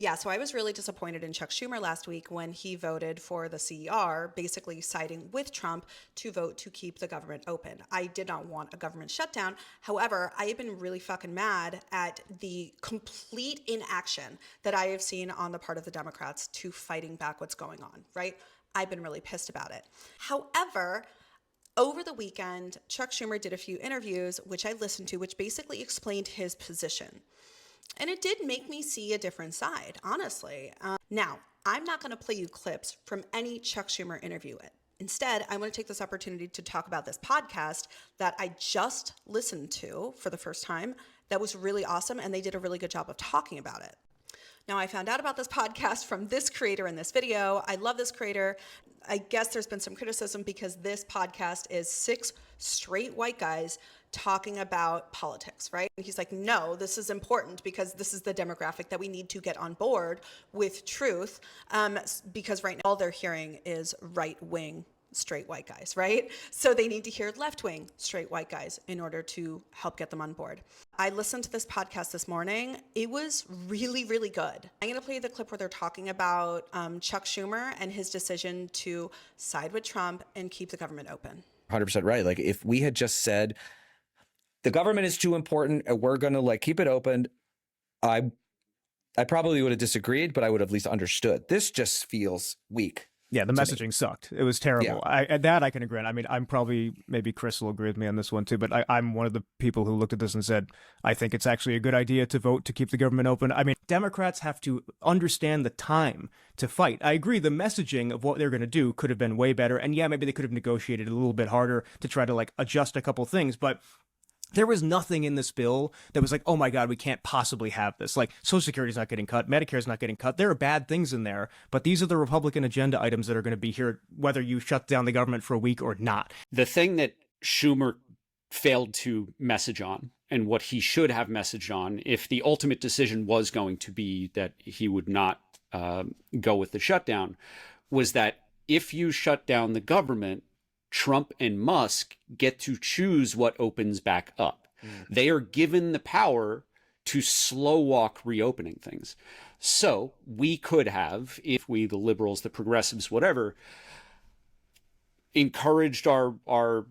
Yeah, so I was really disappointed in Chuck Schumer last week when he voted for the CER, basically siding with Trump to vote to keep the government open. I did not want a government shutdown. However, I have been really fucking mad at the complete inaction that I have seen on the part of the Democrats to fighting back what's going on, right? I've been really pissed about it. However, over the weekend, Chuck Schumer did a few interviews, which I listened to, which basically explained his position. And it did make me see a different side, honestly. Now, I'm not going to play you clips from any Chuck Schumer interview. Instead, I want to take this opportunity to talk about this podcast that I just listened to for the first time that was really awesome, and they did a really good job of talking about it. Now, I found out about this podcast from this creator in this video. I love this creator. I guess there's been some criticism because this podcast is 6 straight white guys talking about politics, right? And he's like, no, this is important because this is the demographic that we need to get on board with truth, because right now all they're hearing is right-wing straight white guys, right? So they need to hear left-wing straight white guys in order to help get them on board. I listened to this podcast this morning. It was really, really good. I'm going to play the clip where they're talking about Chuck Schumer and his decision to side with Trump and keep the government open. 100% right. Like if we had just said the government is too important and we're going to like keep it open, I probably would have disagreed, but I would have at least understood. This just feels weak. Yeah, the messaging sucked. It was terrible. Yeah. That I can agree on. I mean, I'm probably, maybe Chris will agree with me on this one too, but I'm one of the people who looked at this and said, I think it's actually a good idea to vote to keep the government open. I mean, Democrats have to understand the time to fight. I agree the messaging of what they're going to do could have been way better. And yeah, maybe they could have negotiated a little bit harder to try to like adjust a couple things, but there was nothing in this bill that was like, oh my God, we can't possibly have this. Like Social Security is not getting cut. Medicare is not getting cut. There are bad things in there, but these are the Republican agenda items that are going to be here, whether you shut down the government for a week or not. The thing that Schumer failed to message on, and what he should have messaged on, if the ultimate decision was going to be that he would not go with the shutdown, was that if you shut down the government, Trump and Musk get to choose what opens back up. They are given the power to slow walk reopening things. So we could have, if we, the liberals, the progressives, whatever, encouraged our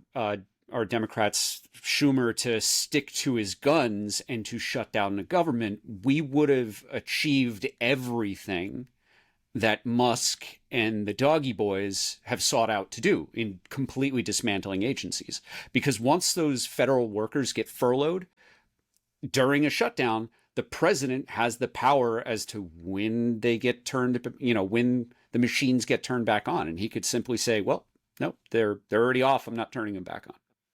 Democrats, Schumer, to stick to his guns and to shut down the government, we would have achieved everything that Musk and the doggy boys have sought out to do in completely dismantling agencies. Because once those federal workers get furloughed during a shutdown, the president has the power as to when they get turned, when the machines get turned back on. And he could simply say, well, no, they're already off. I'm not turning them back on.